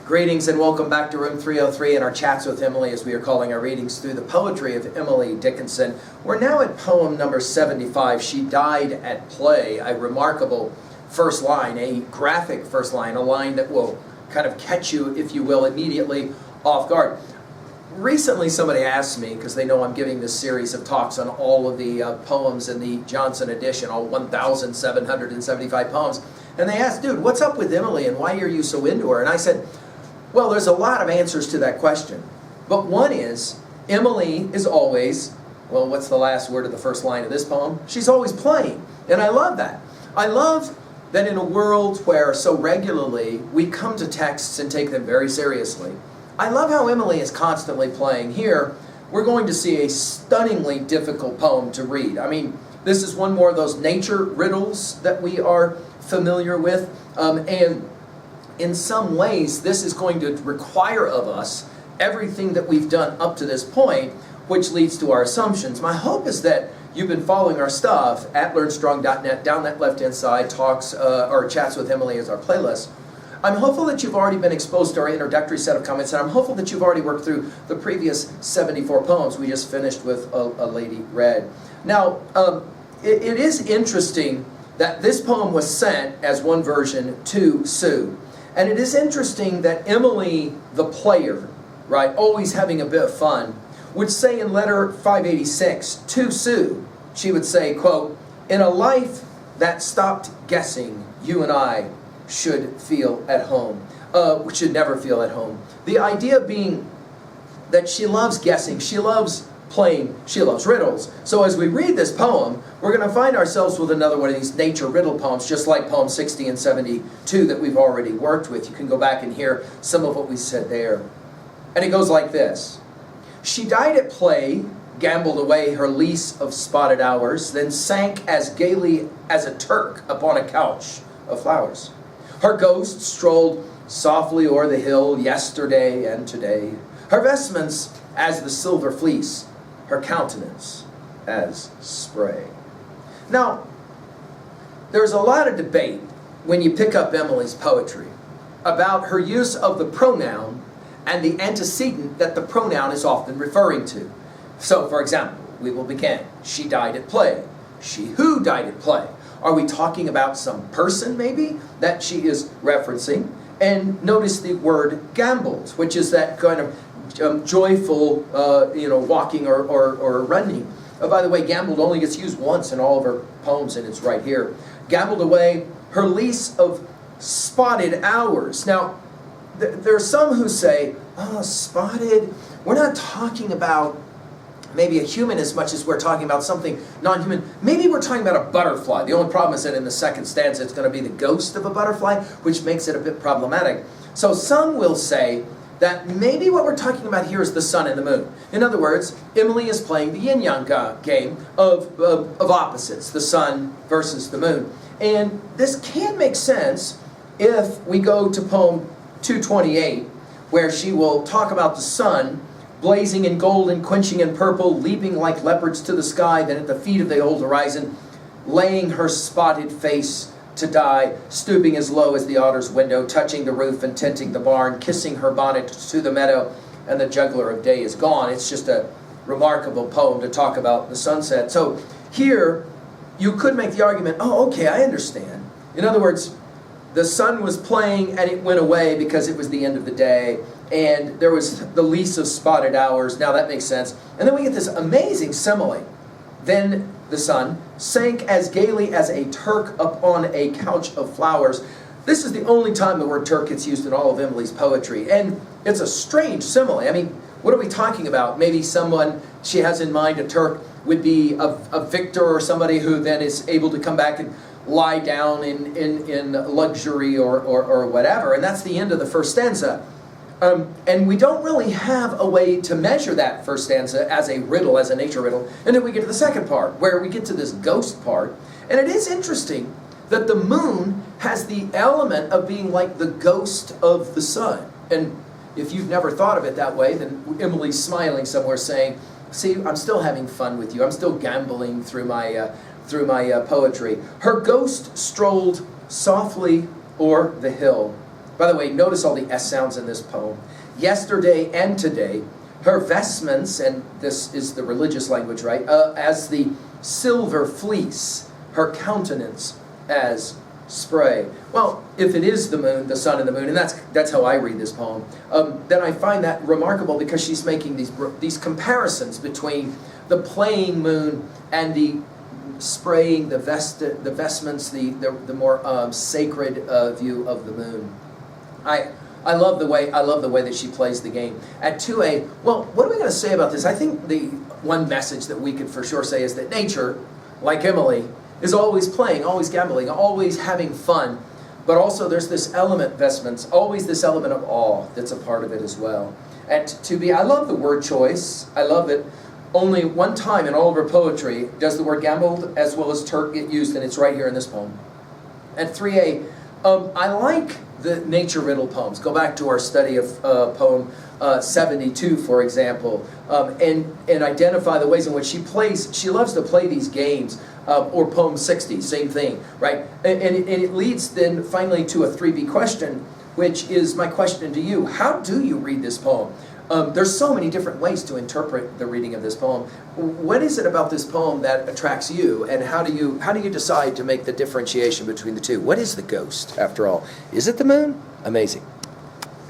Greetings and welcome back to Room 303 and our chats with Emily, as we are calling our readings through the poetry of Emily Dickinson. We're now at poem number 75, She Died at Play, a remarkable first line, a graphic first line, a line that will kind of catch you, if you will, immediately off guard. Recently somebody asked me, because they know I'm giving this series of talks on all of the poems in the Johnson edition, all 1,775 poems, and they asked, dude, what's up with Emily and why are you so into her? And I said, well, there's a lot of answers to that question. But one is, Emily is always, well, what's the last word of the first line of this poem? She's always playing. And I love that. I love that in a world where so regularly we come to texts and take them very seriously. I love how Emily is constantly playing. Here, we're going to see a stunningly difficult poem to read. I mean, this is one more of those nature riddles that we are familiar with. And in some ways, this is going to require of us everything that we've done up to this point, which leads to our assumptions. My hope is that you've been following our stuff at learnstrong.net, down that left-hand side, talks or chats with Emily as our playlist. I'm hopeful that you've already been exposed to our introductory set of comments, and I'm hopeful that you've already worked through the previous 74 poems we just finished with A Lady Read. Now, it is interesting that this poem was sent as one version to Sue. And it is interesting that Emily, the player, right, always having a bit of fun, would say in letter 586 to Sue, she would say, quote, in a life that stopped guessing, you and I should feel at home. Should never feel at home. The idea being that she loves guessing, she loves playing, she loves riddles. So as we read this poem, we're going to find ourselves with another one of these nature riddle poems, just like poem 60 and 72 that we've already worked with. You can go back and hear some of what we said there. And it goes like this. She died at play, gambled away her lease of spotted hours, then sank as gaily as a Turk upon a couch of flowers. Her ghost strolled softly o'er the hill yesterday and today, her vestments as the silver fleece, her countenance as spray. Now, there's a lot of debate when you pick up Emily's poetry about her use of the pronoun and the antecedent that the pronoun is often referring to. So, for example, we will begin. She died at play. She who died at play. Are we talking about some person, maybe, that she is referencing? And notice the word gambled, which is that kind of joyful, walking or running. Oh, by the way, gambled only gets used once in all of her poems, and it's right here. Gambled away her lease of spotted hours. Now, there are some who say, oh, spotted, we're not talking about maybe a human as much as we're talking about something non-human. Maybe we're talking about a butterfly. The only problem is that in the second stanza it's going to be the ghost of a butterfly, which makes it a bit problematic. So some will say that maybe what we're talking about here is the sun and the moon. In other words, Emily is playing the yin-yang game of opposites, the sun versus the moon. And this can make sense if we go to poem 228, where she will talk about the sun blazing in gold and quenching in purple, leaping like leopards to the sky, then at the feet of the old horizon, laying her spotted face to die, stooping as low as the otter's window, touching the roof and tinting the barn, kissing her bonnet to the meadow, and the juggler of day is gone. It's just a remarkable poem to talk about the sunset. So here, you could make the argument, oh, okay, I understand. In other words, the sun was playing and it went away because it was the end of the day, and there was the lease of spotted hours. Now that makes sense. And then we get this amazing simile. Then the sun sank as gaily as a Turk upon a couch of flowers. This is the only time the word Turk gets used in all of Emily's poetry. And it's a strange simile. I mean, what are we talking about? Maybe someone she has in mind, a Turk, would be a victor or somebody who then is able to come back and lie down in luxury or whatever. And that's the end of the first stanza. And we don't really have a way to measure that first stanza as a riddle, as a nature riddle. And then we get to the second part, where we get to this ghost part. And it is interesting that the moon has the element of being like the ghost of the sun. And if you've never thought of it that way, then Emily's smiling somewhere saying, see, I'm still having fun with you. I'm still gambling through my poetry. Her ghost strolled softly o'er the hill By the way, notice all the S sounds in this poem. Yesterday and today, her vestments, and this is the religious language, right? As the silver fleece, her countenance as spray. Well, if it is the moon, the sun and the moon, and that's how I read this poem, then I find that remarkable because she's making these comparisons between the playing moon and the spraying, the vestments, the more sacred view of the moon. I love the way that she plays the game. At 2A, well, what are we going to say about this? I think the one message that we could for sure say is that nature, like Emily, is always playing, always gambling, always having fun. But also there's this element, vestments, always this element of awe that's a part of it as well. At 2B, I love the word choice. I love it. Only one time in all of her poetry does the word gambled as well as Turk get used, and it's right here in this poem. At 3A, I like the nature riddle poems. Go back to our study of poem 72, for example, and identify the ways in which she loves to play these games, or poem 60, same thing, right? And it leads then finally to a 3B question, which is my question to you. How do you read this poem? There's so many different ways to interpret the reading of this poem. What is it about this poem that attracts you, and how do you decide to make the differentiation between the two? What is the ghost, after all? Is it the moon? Amazing.